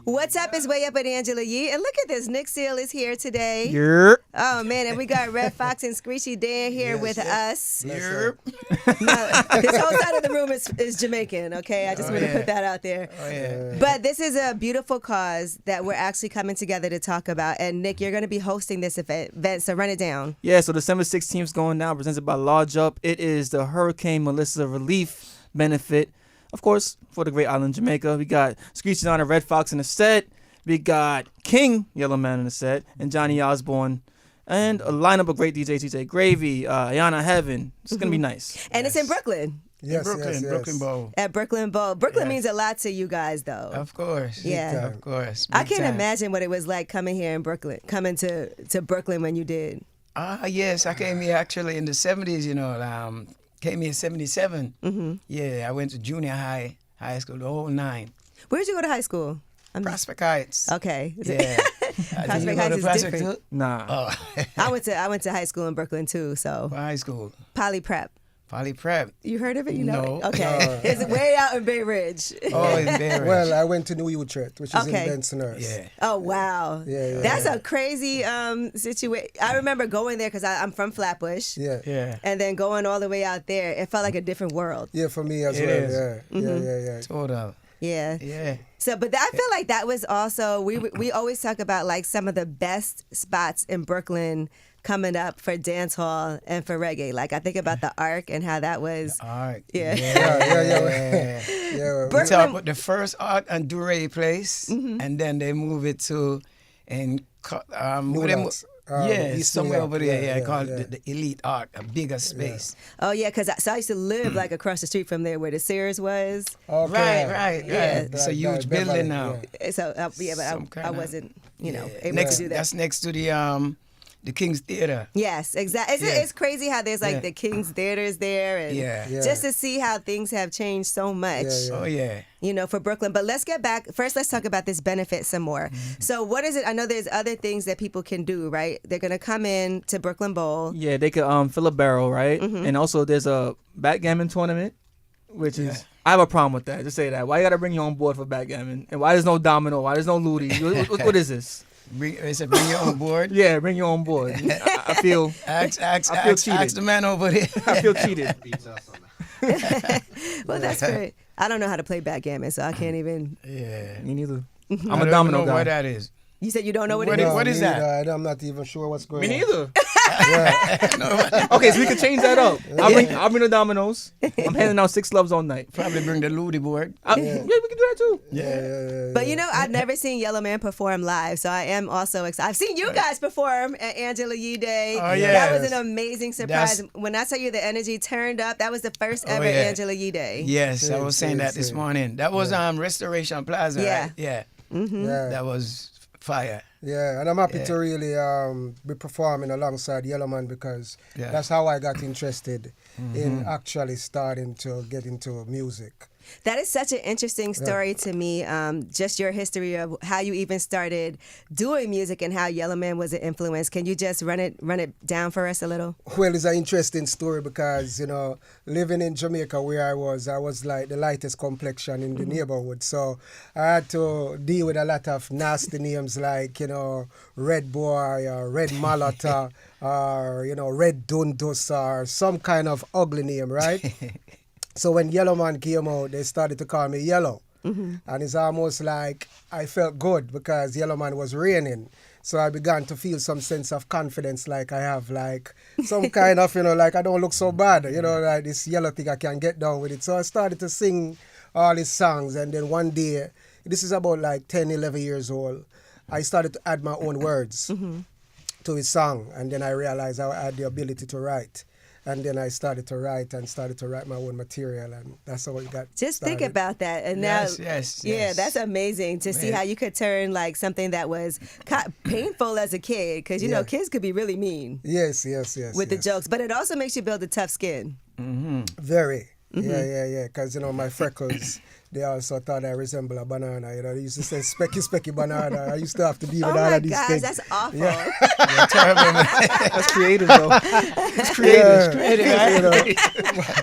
What's up is Way Up with Angela Yee. And look at this. Nick Seale is here today. Yerp. Oh, man. And we got Red Fox and Screechy Dan here with us. Yerp. No, this whole side of the room is Jamaican, okay? I just want to put that out there. Oh, yeah. But this is a beautiful cause that we're actually coming together to talk about. And, Nick, you're going to be hosting this event, so run it down. Yeah, so December 16th is going down, presented by Lodge Up. It is the Hurricane Melissa Relief benefit, of course, for the great island Jamaica. We got Screechy on a Red Fox in the set. We got King Yellow Man in the set, and Johnny Osborne, and a lineup of great DJs, DJ Gravy, Ayana Heaven. It's going to be nice. And it's in Brooklyn. Yes, Brooklyn Bowl. At Brooklyn Bowl. Brooklyn means a lot to you guys, though. Of course. Yeah. Of course. I can't imagine what it was like coming here in Brooklyn, coming to Brooklyn when you did. Yes, I came here actually in the 70s, came here in 77. Mm-hmm. Yeah, I went to junior high school, the whole 9. Where did you go to high school? Prospect Heights. Okay. Yeah. Prospect Heights is different. Nah. Oh. I went to high school in Brooklyn too, so. What high school? Poly Prep. Poly Prep. You heard of it? You know No. it? Okay. It's way out in Bay Ridge. Oh, in Bay Ridge. Well, I went to New Utrecht, which is Okay. in Bensonhurst. Yeah. Oh, wow. Yeah. That's a crazy situation. I remember going there because I'm from Flatbush. Yeah. Yeah. And then going all the way out there, it felt like a different world. Yeah, for me as It well. is. Yeah. Total. Yeah. Yeah. So, but I feel like that was also, we always talk about like some of the best spots in Brooklyn coming up for dance hall and for reggae. Like I think about the Arc and how that was. All right. Yeah. Yeah. We Brooklyn- talk about the first Art and Duray place, and then they move it to, Newlands. East somewhere New York. over there. Yeah, called yeah. The Elite Art, a bigger space. Oh yeah, because I used to live like across the street from there where the Sears was. Okay. Right. Yeah. It's a huge Beverly, building now. So Some but I kinda- wasn't, able next, to do that. That's next to the King's Theater. Yes, exactly. It's crazy how there's like the King's Theaters there, and Yeah. just to see how things have changed so much. Oh yeah. For Brooklyn. But let's get back. First, let's talk about this benefit some more. So what is it? I know there's other things that people can do, right? They're going to come in to Brooklyn Bowl. Yeah, they could fill a barrel, right? And also there's a backgammon tournament, which is, I have a problem with that. Just say that. Why you got to bring you on board for backgammon? And why there's no domino? Why there's no lootie? What is this? Bring you on board. Yeah, bring you on board. I feel Ask cheated. the man over there. I feel cheated. Well, that's great. I don't know how to play backgammon, so I can't even. Yeah. Me neither. I I'm a don't domino know guy. what that is. You said you don't know what What it is- is? what is that? I'm not even sure what's going Me on. neither. Yeah. Okay, so we can change that up. I'll bring the dominoes. I'm handing out 6 loves all night. Probably bring the Ludi board. Yeah, we can do that too. Yeah. But I've never seen Yellow Man perform live, so I am also excited. I've seen you guys perform at Angela Yee Day. Oh, yeah. That was an amazing surprise. When I tell you the energy turned up, that was the first ever yeah. Angela Yee Day. Yes, I was saying that this Yes. morning. That was Restoration Plaza, Yeah. right? Yeah. Yeah. That was fire. Yeah, and I'm happy to really be performing alongside Yellowman because that's how I got interested in actually starting to get into music. That is such an interesting story to me. Just your history of how you even started doing music and how Yellow Man was an influence. Can you just run it down for us a little? Well, it's an interesting story because, living in Jamaica where I was like the lightest complexion in the neighborhood. So I had to deal with a lot of nasty names like, Red Boy or Red Malata or, Red Dundus or some kind of ugly name, right? So when Yellow Man came out, they started to call me Yellow. And it's almost like I felt good because Yellow Man was reigning. So I began to feel some sense of confidence, like I have like some kind of, like I don't look so bad, like this yellow thing, I can get down with it. So I started to sing all his songs. And then one day, this is about like 10, 11 years old, I started to add my own words to his song. And then I realized I had the ability to write. And then I started to write my own material, and that's how it got Just started. think about that. And now, Yes. yeah, that's amazing to see how you could turn like something that was painful as a kid, because kids could be really mean Yes. with the jokes, but it also makes you build a tough skin. Very. Yeah. Because, my freckles, they also thought I resemble a banana. They used to say specky banana. I used to have to deal with Oh all my of these gosh, things. that's awful. You're terrible, man. That's creative, though. It's creative. Yeah.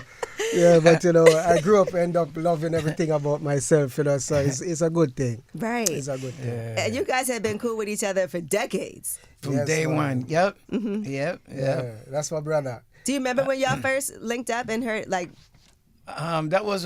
Yeah, but I grew up, end up loving everything about myself, so it's a good thing. Right. It's a good thing. Yeah. And you guys have been cool with each other for decades. From Yes, day man. one. Yep. Mm-hmm. Yep. Yeah, that's my brother. Do you remember when y'all first linked up and heard like? That was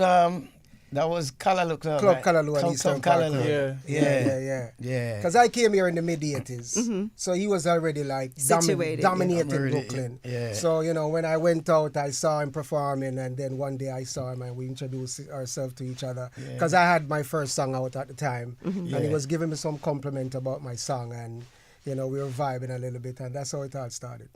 Callaloo Club. Club right? Callaloo and Club Eastern Park Callaloo. Club. Yeah. Yeah. Because I came here in the mid-80s, so he was already like Situated. dominating Already, Brooklyn. yeah. So, when I went out, I saw him performing, and then one day I saw him and we introduced ourselves to each other. Because I had my first song out at the time, and he was giving me some compliment about my song, and we were vibing a little bit, and that's how it all started.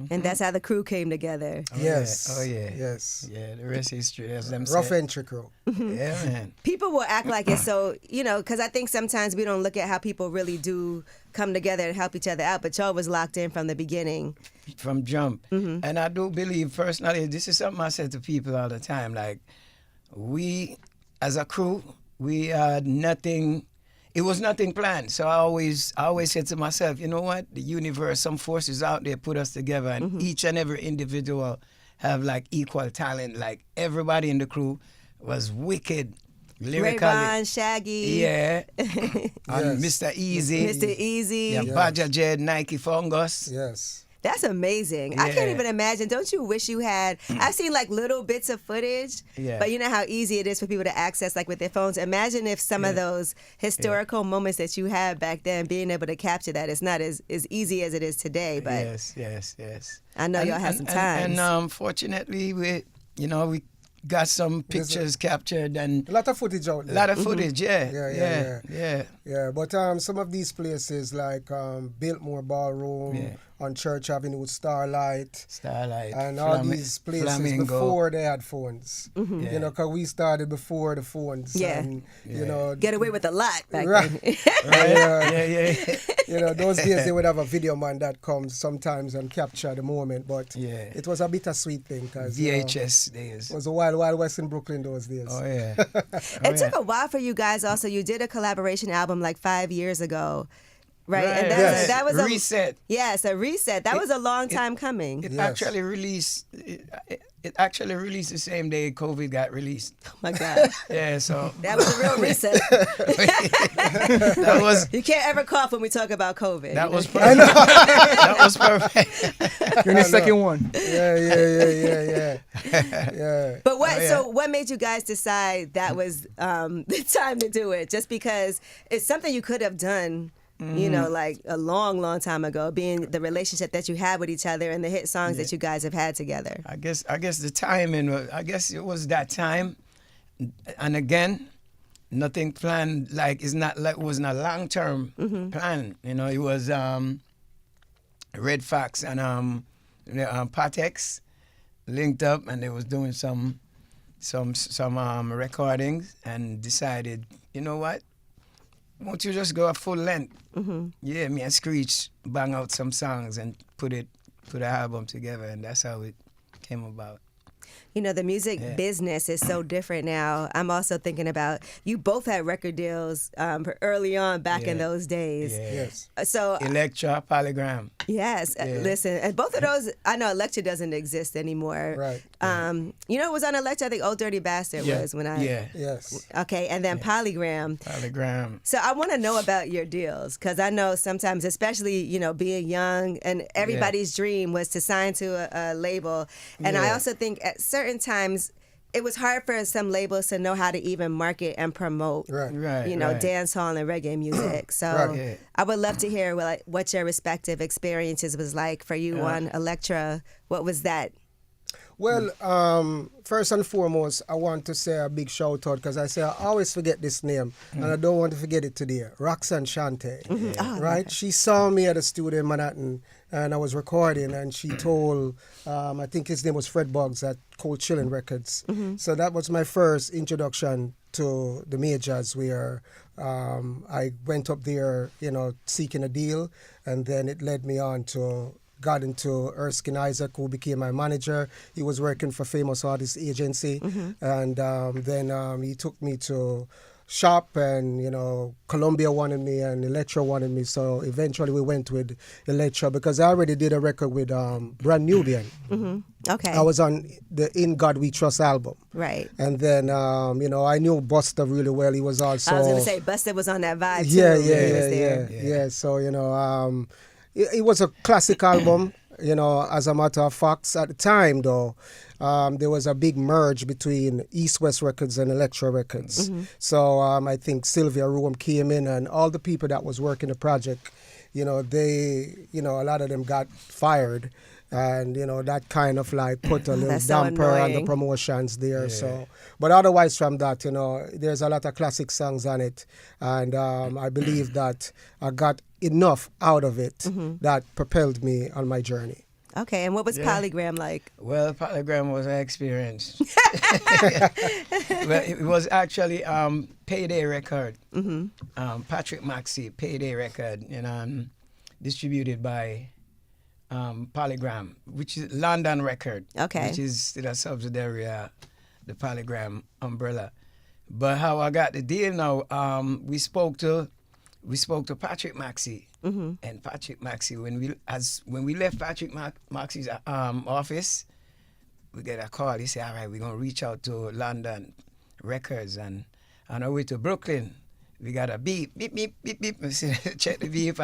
And that's how the crew came together. Yes. Oh, yeah. Yes. Yeah, the rest is history, as them Rough say. entry crew. Yeah, man. People will act like it's so, because I think sometimes we don't look at how people really do come together and help each other out, but y'all was locked in from the beginning. From jump. And I do believe personally, this is something I said to people all the time, like, we, as a crew, we had nothing. It was nothing planned. So I always said to myself, you know what? The universe, some forces out there put us together, and each and every individual have like equal talent. Like everybody in the crew was wicked, lyrically. Rayvon, Shaggy. Yeah. And Yes. Mr. Easy. Mr. Easy. Yeah, Badger Jed, Nike Fungus. Yes. That's amazing. I can't Yeah. even imagine. Don't you wish you had? I've seen like little bits of footage, Yeah. but you know how easy it is for people to access like with their phones. Imagine if some of those historical moments that you had back then, being able to capture that. It's not as easy as it is today, but Yes. I know y'all had some times. And fortunately, we got some pictures captured and A lot of footage out there. a lot of footage. Yeah. Yeah. Yeah, but some of these places like Biltmore Ballroom on Church Avenue, Starlight, and all these places Flamingo. before they had phones. Mm-hmm. Because we started before the phones. Yeah. And, Get away with a lot back Right. then. Yeah. those days they would have a video man that comes sometimes and capture the moment, but it was a bittersweet thing because VHS days. it was a wild west in Brooklyn those days. Oh yeah. It took a while for you guys. Also, you did a collaboration album like 5 years ago, right? And Yes. that was a Reset. Yes, a reset. That was a long time coming. It Yes. actually released. It actually released the same day COVID got released. Oh my God, Yeah. So that was a real reset. that was. You can't ever cough when we talk about COVID. That was perfect. That was perfect. You're in the second one. Yeah. But what? So what made you guys decide that was the time to do it? Just because it's something you could have done. Like a long time ago, being the relationship that you had with each other and the hit songs that you guys have had together. I guess the timing. I guess it was that time, and again, nothing planned. Like it's not like it wasn't a long term plan. It was Red Fox and Patex linked up, and they was doing some recordings, and decided, you know what? Won't you just go a full length? Yeah, me and Screech bang out some songs and put an album together, and that's how it came about. The music business is so different now. I'm also thinking about, you both had record deals early on back in those days. Yes. So Electra, Polygram. yes, listen, and both of those, I know Electra doesn't exist anymore. Right. It was on Electra, I think Old Dirty Bastard was when I... Yes. Okay, and then Polygram. So I want to know about your deals, because I know sometimes, especially, being young, and everybody's dream was to sign to a label. And I also think at certain times, it was hard for some labels to know how to even market and promote, dance hall and reggae music. So I would love to hear what your respective experiences was like for you on Electra. What was that? Well, first and foremost, I want to say a big shout out because I always forget this name and I don't want to forget it today. Roxanne Shante, right? She saw me at a studio in Manhattan and I was recording and she told, I think his name was Fred Boggs at Cold Chillin' Records. So that was my first introduction to the majors where I went up there, seeking a deal, and then it led me on to got into Erskine Isaac, who became my manager. He was working for Famous Artist Agency. And then he took me to shop, and Columbia wanted me and Electra wanted me, so eventually we went with Electra because I already did a record with Brand Nubian. Okay. I was on the In God We Trust album. Right. And then I knew Busta really well. He was also, I was gonna say Busta was on that vibe too. Yeah. So it was a classic album. As a matter of fact, at the time though, there was a big merge between East West Records and Electra Records. So I think Sylvia Rome came in, and all the people that was working the project, they, a lot of them got fired. And that kind of like put a little damper on the promotions there. So, but otherwise from that, there's a lot of classic songs on it, and I believe that I got enough out of it that propelled me on my journey. Okay, and what was Polygram like? Well, Polygram was an experience. Well, it was actually Payday record. Patrick Maxey, Payday record, distributed by Polygram, which is London record. Okay. Which is still a subsidiary the Polygram umbrella. But how I got the deal now, we spoke to Patrick Maxey. And Patrick Maxey, when we left Patrick Maxey's office, we get a call. He said, all right, we're going to reach out to London Records. And on our way to Brooklyn, we got a beep, beep, beep, beep, beep. Check the beep,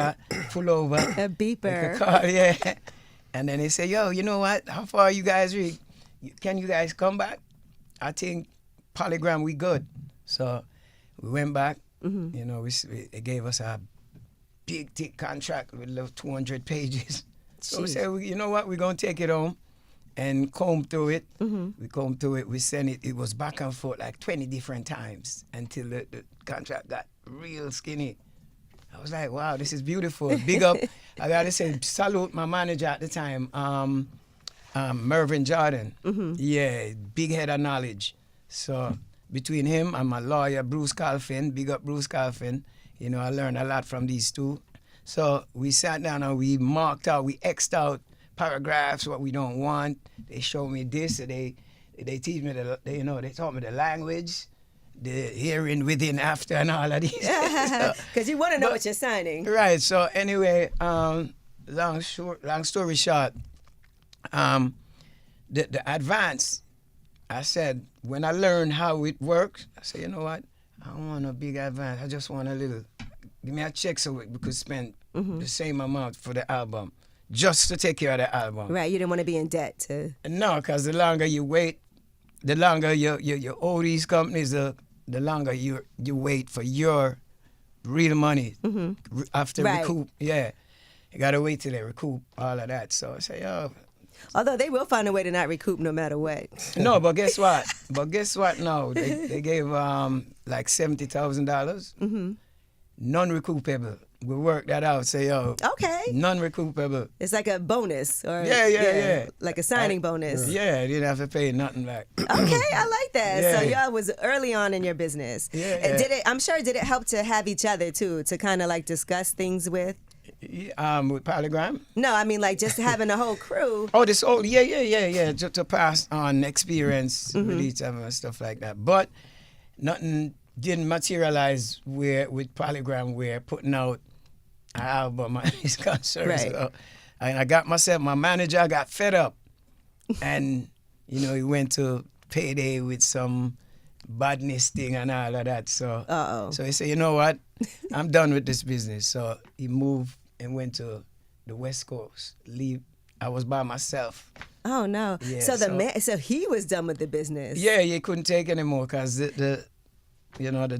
pull over. A beeper. A call, yeah. And then they say, yo, you know what? How far you guys reach? Can you guys come back? I think Polygram, we good. So we went back. They gave us a big, thick contract with 200 pages. So we said, you know what? We're going to take it home and comb through it. We combed through it. We sent it. It was back and forth like 20 different times until the contract got real skinny. I was like, wow, this is beautiful. Big up. I got to say, salute my manager at the time, Mervyn Jordan. Yeah, big head of knowledge. So between him and my lawyer, Bruce Calfin, big up Bruce Calfin, I learned a lot from these two. So we sat down and we marked out, we X'd out paragraphs, what we don't want. They showed me this, they teach me they taught me the language, the hearing, within, after, and all of these. Because you want to know what you're signing. Right. So anyway, long story short, the advance, I said, when I learned how it works, I said, you know what? I don't want a big advance. I just want a little. Give me a check so we could spend the same amount for the album, just to take care of the album. Right. You didn't want to be in debt to. No, because the longer you wait, the longer you owe these companies, the longer you wait for your real money after recoup. Yeah. You got to wait till they recoup all of that. So I say, oh. Although they will find a way to not recoup no matter what. No, but guess what? No, they gave like $70,000. Non-recoupable. We worked that out. Say, yo. Okay. Non-recoupable. It's like a bonus. Or Yeah. Like a signing bonus. Yeah, you didn't have to pay nothing back. Okay, I like that. Yeah. So y'all was early on in your business. Yeah. I'm sure did it help to have each other too, to kind of like discuss things with? With Polygram? No, I mean like just having a whole crew. Oh, just to pass on experience with each other and stuff like that. But nothing didn't materialize with Polygram. We're putting out an album is concerned. Right. So, and I got my manager got fed up, and he went to Payday with some badness thing and all of that. So he said, you know what, I'm done with this business. So he moved and went to the West Coast. I was by myself. Oh no! Yeah, so he was done with the business. Yeah, he couldn't take anymore because the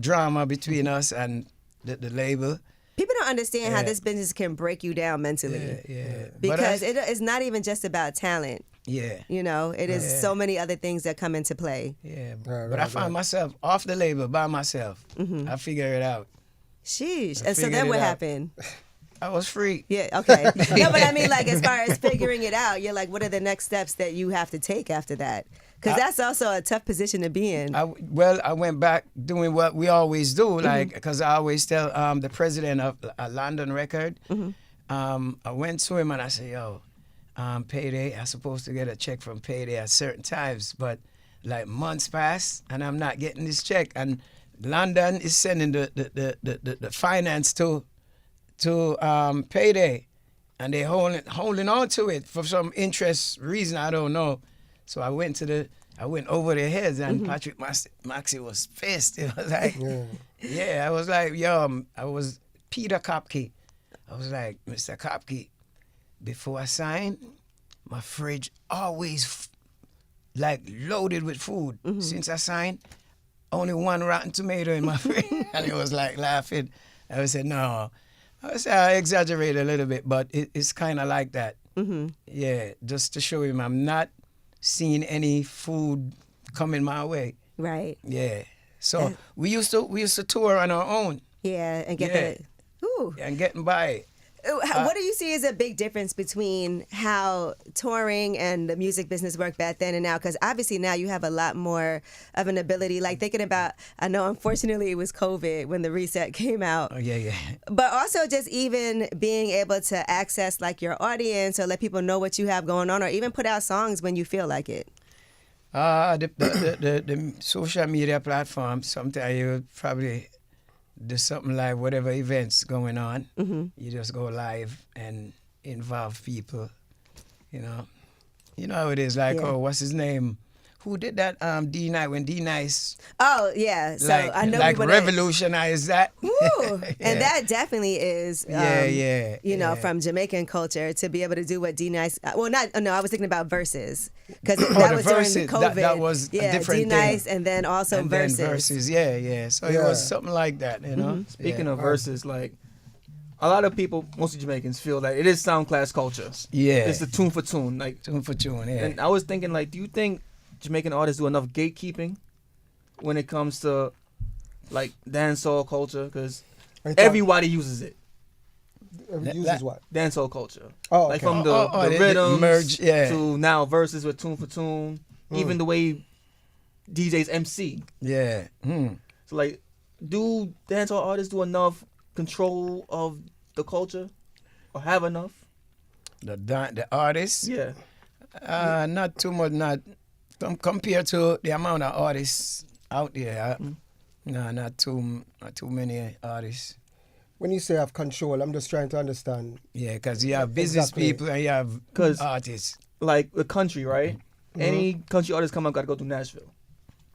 drama between us and the label. People don't understand how this business can break you down mentally. Yeah. Because it's not even just about talent. Yeah. It is so many other things that come into play. Yeah. But I found myself off the label by myself. I figured it out. Sheesh. And so then what happened? I was free. Yeah, okay. No, but I mean, like, as far as figuring it out, you're like, what are the next steps that you have to take after that? Because that's also a tough position to be in. I went back doing what we always do, like, because I always tell the president of a London record, I went to him and I said, yo, Payday, I'm supposed to get a check from Payday at certain times, but like months pass and I'm not getting this check. And London is sending the finance to Payday, and they holding on to it for some interest reason I don't know. So I went over their heads, and Patrick Maxey was pissed. It was like, I was like, yo, I was Peter Kopke. I was like, Mr. Kopke, before I sign, my fridge always like loaded with food. Since I signed, only one rotten tomato in my fridge. And he was like laughing. I said, no. I exaggerate a little bit, but it's kind of like that. Yeah, just to show him I'm not seeing any food coming my way. Right. Yeah. So we used to tour on our own. Yeah, and get and getting by. What do you see as a big difference between how touring and the music business worked back then and now? Because obviously now you have a lot more of an ability. Like thinking about, I know unfortunately it was COVID when the reset came out. Oh, yeah. But also just even being able to access like your audience or let people know what you have going on or even put out songs when you feel like it. The social media platforms, sometimes you probably do something like whatever events going on. You just go live and involve people. You know how it is. Like, what's his name? Who did that? D-Nice, when D-Nice. Oh yeah, so I know like revolutionized that. Woo. And that definitely is, you know, yeah. from Jamaican culture to be able to do what D-Nice. Well, I was thinking about Verses because that was Verses, during COVID. That was a different D-Nice, thing. and then also And Verses. then Verses, yeah. So it was something like that, you know. Speaking of Verses, like a lot of people, mostly Jamaicans, feel that it is sound class culture. Yeah, it's the tune for tune, like tune for tune. Yeah. And I was thinking, like, do you think Jamaican artists do enough gatekeeping when it comes to like dancehall culture? Because everybody uses it. Uses what? Dancehall culture. Oh, okay. Like from the rhythms merge, to now verses with tune for tune. Even the way DJs MC. Yeah. So like, do dancehall artists do enough control of the culture, or have enough? The artists? Yeah. Not too much. Not compared to the amount of artists out there. No, not too many artists. When you say have control, I'm just trying to understand. Yeah, because you have business people and you have artists. Like the country, right? Any country artist come out got to go to Nashville.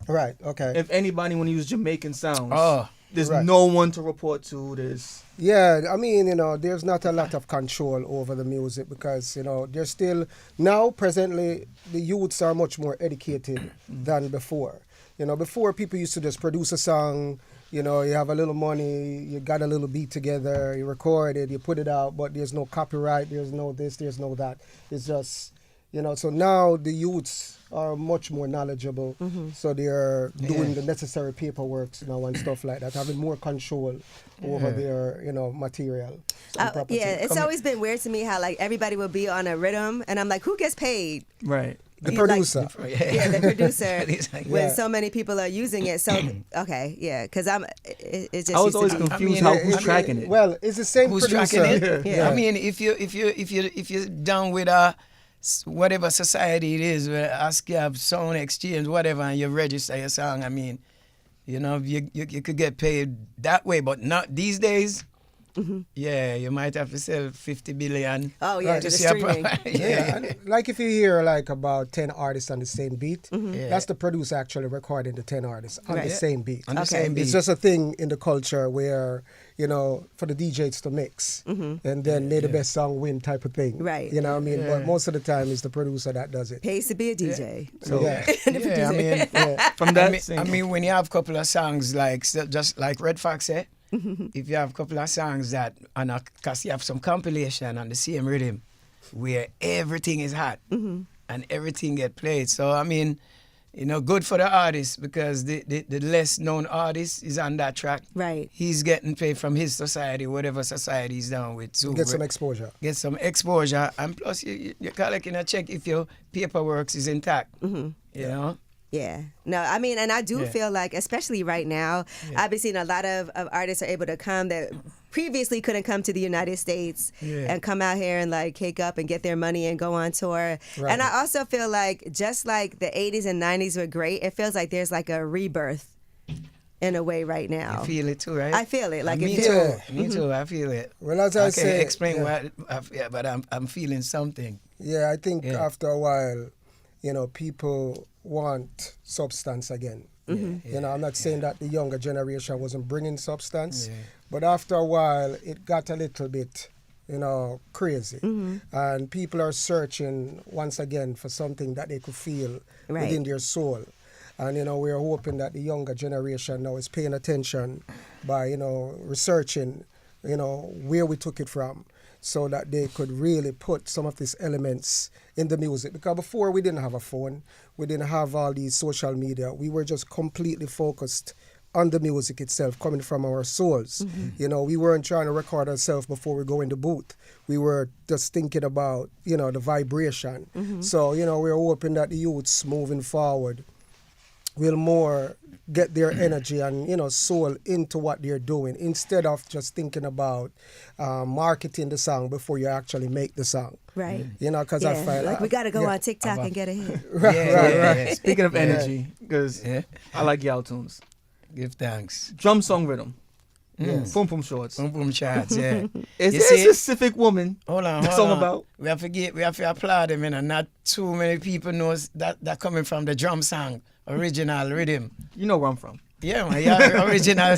Right. Okay. If anybody want to use Jamaican sounds, there's right. no one to report to this. Yeah, I mean, you know, there's not a lot of control over the music because, you know, there's still, now presently, the youths are much more educated than before. You know, before people used to just produce a song, you know, you have a little money, you got a little beat together, you record it, you put it out, but there's no copyright, there's no this, there's no that. It's just, you know, so now the youths are much more knowledgeable, so they're doing the necessary paperwork now and stuff like that, having more control over their, you know, material. It's always been weird to me how like everybody will be on a rhythm, and I'm like, who gets paid? Right. The producer. The producer. When so many people are using it. So, because it's just. I was always confused who's tracking it. Well, it's the same who's producer. Tracking it? Yeah. I mean, if you're down with whatever society it is, ASCAP, Sound Exchange, whatever, and you register your song, I mean, you know, you could get paid that way, but not these days. Yeah, you might have to sell 50 billion. Oh yeah, to see streaming. And like if you hear like about 10 artists on the same beat, that's the producer actually recording the 10 artists on the same beat. On the same beat. It's just a thing in the culture where, you know, for the DJs to mix and then may the best song win type of thing. Right. You know what I mean? But most of the time it's the producer that does it. Pays to be a DJ. So I mean, from that, I mean, when you have a couple of songs like just like Red Fox said. If you have a couple of songs that, because you have some compilation on the same rhythm where everything is hot and everything get played. So, I mean, you know, good for the artist because the less known artist is on that track. Right. He's getting paid from his society, whatever society he's down with. So get some exposure. Get some exposure. And plus, you're collecting a check if your paperwork is intact. You know? Yeah. No, I mean, and I do feel like, especially right now, I've seen a lot of artists are able to come that previously couldn't come to the United States and come out here and like cake up and get their money and go on tour. Right. And I also feel like just like the 80s and 90s were great, it feels like there's like a rebirth in a way right now. You feel it too, right? I feel it. Like me it too. Me too. I feel it. Well, as I can't say, explain what, but I'm feeling something. Yeah, I think after a while, people want substance again. Mm-hmm. I'm not saying that the younger generation wasn't bringing substance, but after a while, it got a little bit, crazy. Mm-hmm. And people are searching once again for something that they could feel within their soul. And, we're hoping that the younger generation now is paying attention by, researching, where we took it from, so that they could really put some of these elements in the music. Because before, we didn't have a phone. We didn't have all these social media. We were just completely focused on the music itself, coming from our souls. Mm-hmm. We weren't trying to record ourselves before we go in the booth. We were just thinking about, the vibration. Mm-hmm. So, we're hoping that the youths moving forward will more get their energy and, soul into what they're doing, instead of just thinking about marketing the song before you actually make the song. Right. Because I find... Like, we got to go on TikTok and get a hit. Right. Speaking of energy, because I like y'all tunes. Give thanks. Drum song rhythm. Yes. Boom Boom Shorts. Boom Boom Shots, yeah. Is there a specific woman hold on, the song about? We have to applaud him, Not too many people knows that coming from the drum song, original rhythm. You know where I'm from. Yeah, man, yeah, original.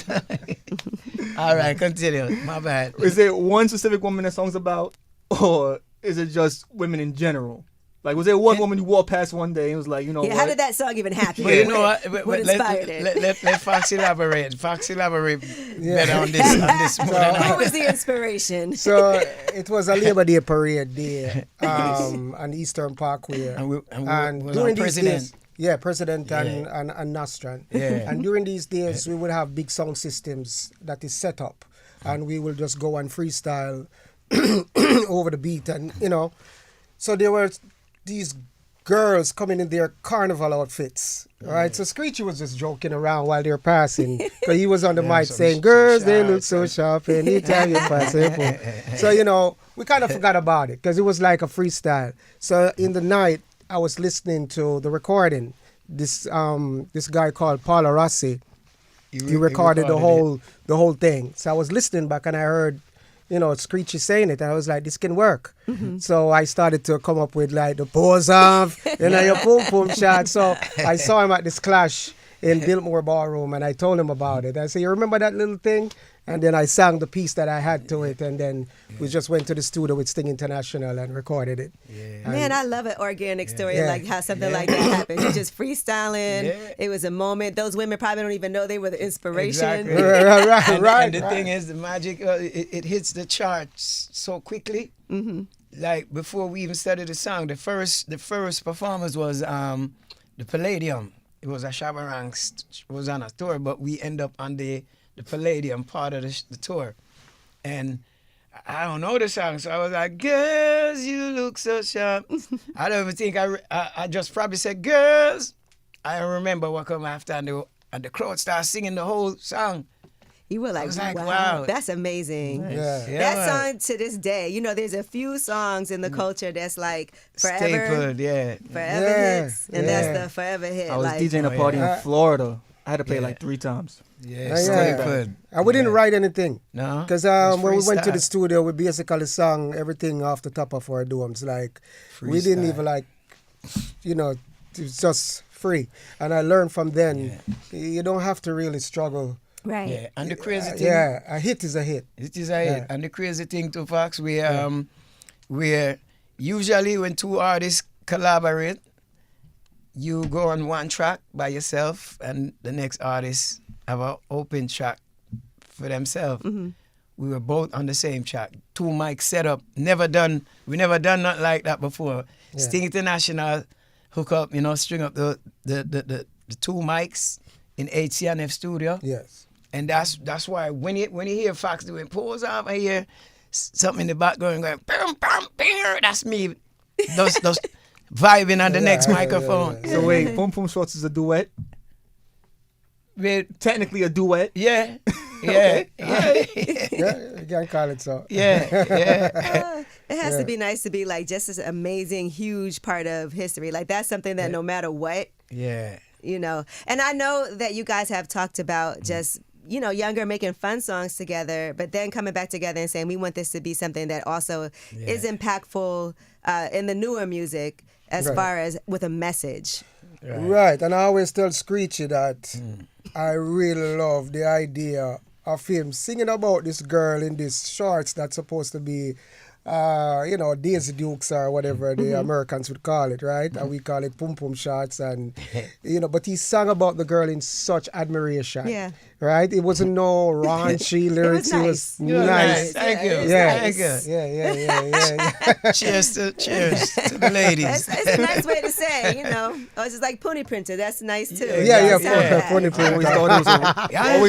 All right, continue. My bad. Is there one specific woman that song's about, or is it just women in general? Like, was there one woman you walked past one day and was like, what? How did that song even happen? But what inspired it? Let Fox elaborate. Fox elaborate better on this. What was the inspiration? So it was a Labor Day parade day on Eastern Parkway. And during these days, President and Nostran. Yeah. And during these days, we would have big sound systems that is set up, and we will just go and freestyle over the beat, and so there were these girls coming in their carnival outfits, right? So Screechy was just joking around while they were passing, because he was on the mic saying, "Girls, they look so sharp anytime you pass." So we kind of forgot about it, because it was like a freestyle. So in the night, I was listening to the recording. This guy called Paolo Rossi, he recorded the whole thing. So I was listening back, and I heard Screechy saying it, and I was like, this can work. Mm-hmm. So I started to come up with like the pose off, your boom boom shot. So I saw him at this clash in Biltmore Ballroom, and I told him about it. I said, you remember that little thing? And then I sang the piece that I had to it, and then we just went to the studio with Sting International and recorded it. Yeah. Man, I love an organic story, like how something like that happened. You just freestyling. Yeah. It was a moment. Those women probably don't even know they were the inspiration. Exactly. right. And the thing is, the magic, it hits the charts so quickly. Mm-hmm. Like before we even started the song, the first performance was the Palladium. It was a Shabarang was on a tour, but we end up on the Palladium part of the tour. And I don't know the song, so I was like, girls, you look so sharp. I don't even think I just probably said, girls. I remember what come after, and the crowd started singing the whole song. You were like, wow, that's amazing. Nice. Yeah, that song to this day, there's a few songs in the culture that's like forever. Stapled, forever hits. And that's the forever hit. I was DJing a party in Florida. I had to play like 3 times. And we didn't write anything. No. Because when we went to the studio, we basically sang everything off the top of our domes. Like, we didn't even it was just free. And I learned from then, you don't have to really struggle. Right. Yeah. And the crazy thing. A hit is a hit. It is a hit. And the crazy thing too, Fox, we're usually when 2 artists collaborate, you go on one track by yourself, and the next artist have an open track for themselves. Mm-hmm. We were both on the same track. 2 mics set up. We never done nothing like that before. Yeah. Sting International hook up, string up the 2 mics in HCNF studio. Yes. And that's why when you hear Fox doing pause off, I hear something in the background going, bam, bam, bam. That's me. Those vibing on the next microphone. So wait, Boom Boom Shorts is a duet? Technically a duet? Yeah. Yeah, you can call it so. Yeah. It has to be nice to be like just this amazing, huge part of history. Like that's something that no matter what, you know. And I know that you guys have talked about just, you know, Younger making fun songs together, but then coming back together and saying we want this to be something that also is impactful in the newer music as far as with a message. Right, and I always tell Screechy that I really love the idea of him singing about this girl in these shorts that's supposed to be, you know, Daisy Dukes or whatever the Americans would call it, right? And we call it Pum Pum Shorts, and, you know, but he sang about the girl in such admiration. Yeah. Right? It wasn't no raunchy lyrics. It It was was nice. Thank you. Yeah. Thank you. Yeah. Cheers to the ladies. It's a nice way to say, you know. Oh, it's just like Pony Printer. That's nice too. Yeah, Funny Pony Always Printer.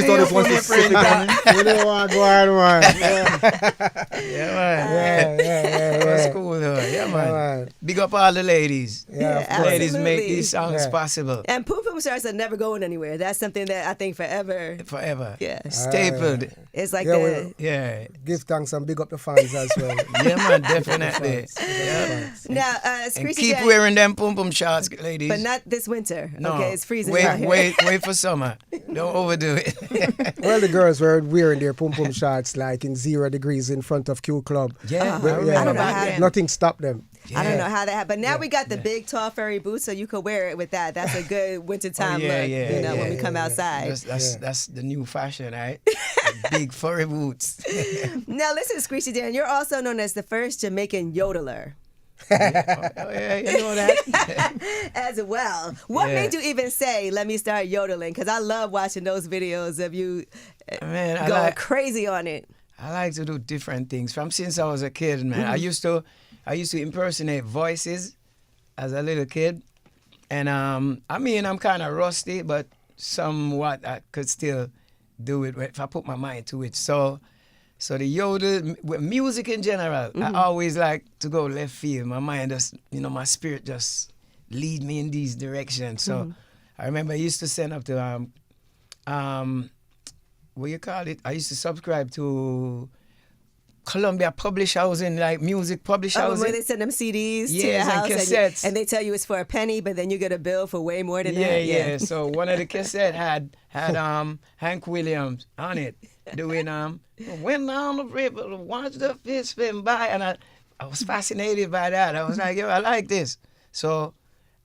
thought it was one specific one. You know what, go on, man. Yeah, man. Yeah. That's cool, though. Yeah, man. Big up all the ladies. Yeah, of course. Ladies make Absolutely. these songs Yeah. possible. And Pum Pum Shorts are never going anywhere. That's something that I think forever. Forever. Yeah. Stapled. It's like Yeah, the. Yeah. Give thanks and big up the fans as well. Yeah, man, definitely. Yeah. Now, And Screechy keep Gang, wearing them pum pum shorts, ladies. but not this winter. No. Okay, it's freezing out here. Wait for summer. Don't overdo it. Well, the girls were wearing their pum pum shorts like in 0 degrees in front of Q Club. Yeah, But, I remember back back then. then. Nothing stopped them. I don't know how that happened. But now we got the big, tall, furry boots, so you could wear it with that. That's a good wintertime look, when we come outside. That's the new fashion, right? Big furry boots. Now, listen, Screechy Dan, you're also known as the first Jamaican yodeler. Oh, yeah, you know that. As well. What made you even say, let me start yodeling? Because I love watching those videos of you Man, going crazy on it. I like to do different things. From since I was a kid, man. I used to impersonate voices as a little kid. And I mean, I'm kind of rusty, but somewhat I could still do it if I put my mind to it. So the yodel, music in general, I always like to go left field. My mind just, my spirit just lead me in these directions. So I remember I used to send up to, what you call it? I used to subscribe to Columbia Publish Housing, like music publish housing. Where they send them CDs to your Yes, and house cassettes. and they tell you it's for a penny, but then you get a bill for way more than Yeah, that. yeah. So one of the cassettes had Hank Williams on it doing When Down the River, Watch the Fish Swim By, and I was fascinated by that. I was like, yo, I like this. So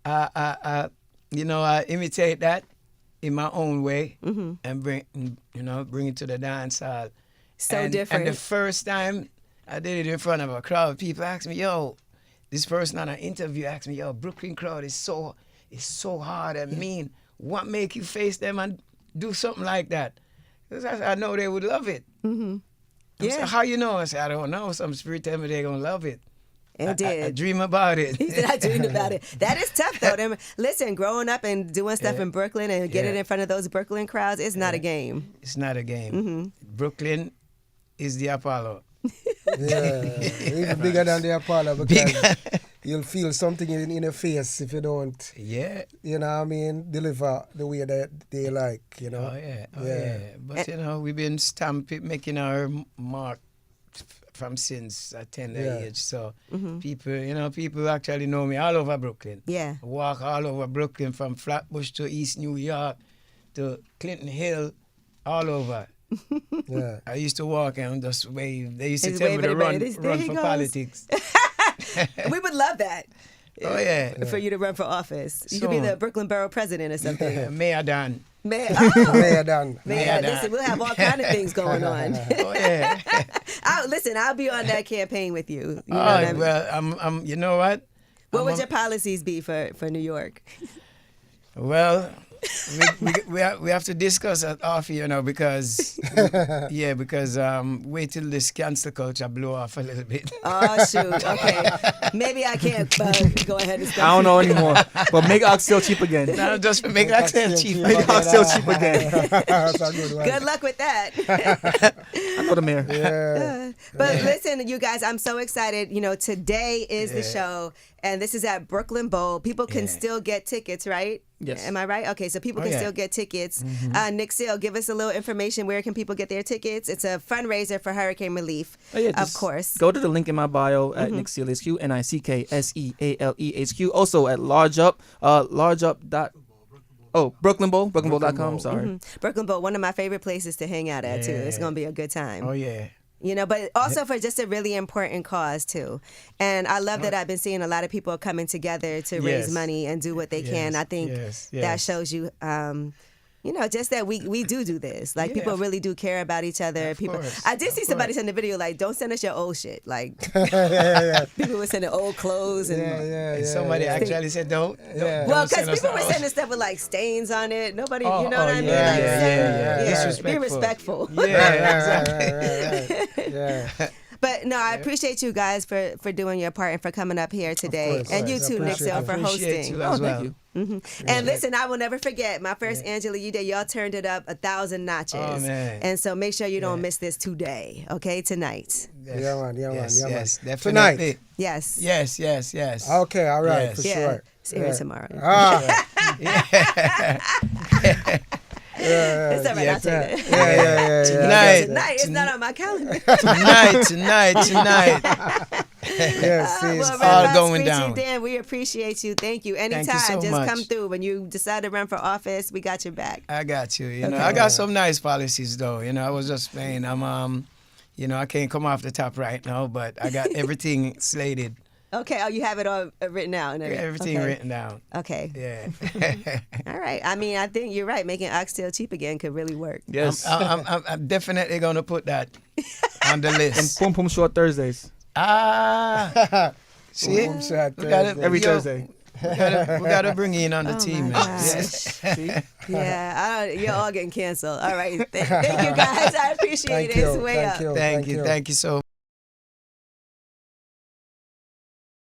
I imitate that in my own way and bring it to the dance hall. So different. And the first time I did it in front of a crowd, people asked me, yo, this person on an interview asked me, yo, Brooklyn crowd is so hard and mean. What make you face them and do something like that? Because I know they would love it. Mm-hmm. Yeah. So how you know? I said, I don't know. Some spirit tell me they're going to love it. It did. I dream about it. He said, I dreamed about it. That is tough, though. Listen, growing up and doing stuff in Brooklyn and getting in front of those Brooklyn crowds, it's not a game. It's not a game. Brooklyn is the Apollo. Yeah, even bigger than the Apollo because you'll feel something in your face if you don't. Yeah. You know what I mean? Deliver the way that they like, Oh yeah. But we've been making our mark from since a tender age. So people actually know me all over Brooklyn. Yeah. I walk all over Brooklyn from Flatbush to East New York to Clinton Hill, all over. Yeah. I used to walk and just wave. They used to Just tell me wave to everybody. run There he for goes. politics. We would love that. Oh yeah. For you to run for office. You could be the Brooklyn Borough president or something. Mayor Dan. Man, Mayor Dan. listen, we'll have all kind of things going on. Oh yeah. I'll be on that campaign with you. You know what I mean? Well, I'm. You know what? What would your policies be for New York? Well, we have to discuss that off here now because wait till this cancel culture blow off a little bit. Oh shoot! Okay, maybe I can't go ahead and start. I don't know anymore. But make oxtail cheap again. Now just make accent cheap. Make oxtail cheap again. That's a good one. Good luck with that. I know the mayor. Yeah. But listen, you guys, I'm so excited. Today is the show, and this is at Brooklyn Bowl. People can still get tickets, right? Yes. Am I right? Okay, so people can still get tickets. Nick Seale, give us a little information. Where can people get their tickets? It's a fundraiser for hurricane relief, of just course. Go to the link in my bio at Nick Seale HQ, NickSealehq. Also at Large Up, largeup. Oh, Brooklyn Bowl, brooklynbowl.com. Sorry. Brooklyn Bowl, one of my favorite places to hang out at too. It's gonna be a good time. Oh yeah. You know, but also for just a really important cause too. And I love that I've been seeing a lot of people coming together to raise money and do what they can. I think that shows you, you know, just that we do this. Like people really do care about each other. I did see somebody send a video like, "Don't send us your old shit." Like people were sending old clothes and somebody actually said don't. Well, because people were sending stuff with like stains on it. Nobody, you know what I mean? Disrespectful. Be respectful. But no, I appreciate you guys for doing your part and for coming up here today, and you too, Nick Seale, for hosting. You as well. Thank you. And listen, I will never forget my first Angela You Day. Y'all turned it up 1,000 notches. Oh, man. And so make sure you don't miss this today, okay? Tonight. Yes, definitely. Tonight. Yes. Yes. Okay, all right, Yes. for Yeah. sure. It's airing tomorrow. It's all right. I'll take that. Tonight. It's not on my calendar. Tonight. Yes, Well, it's all going Screechy, down. Dan, we appreciate you. Thank you. Anytime, so just much. come through. When you decide to run for office, we got your back. I got you. You know, I got some nice policies though. You know, I was just saying, you know, I can't come off the top right now, but I got everything slated. Okay. Oh, you have it all written out. And Everything okay. written down. Okay. Yeah. All right. I mean, I think you're right. Making oxtail cheap again could really work. Yes. I'm definitely gonna put that on the And list. Pum Pum Short Thursdays. See, Boom shot we got it Every Thursday. We gotta bring you in on the team, my man. gosh. Yes. Yeah. You're all getting canceled. All right. Thank you guys. I appreciate it. It's way up. Thank you so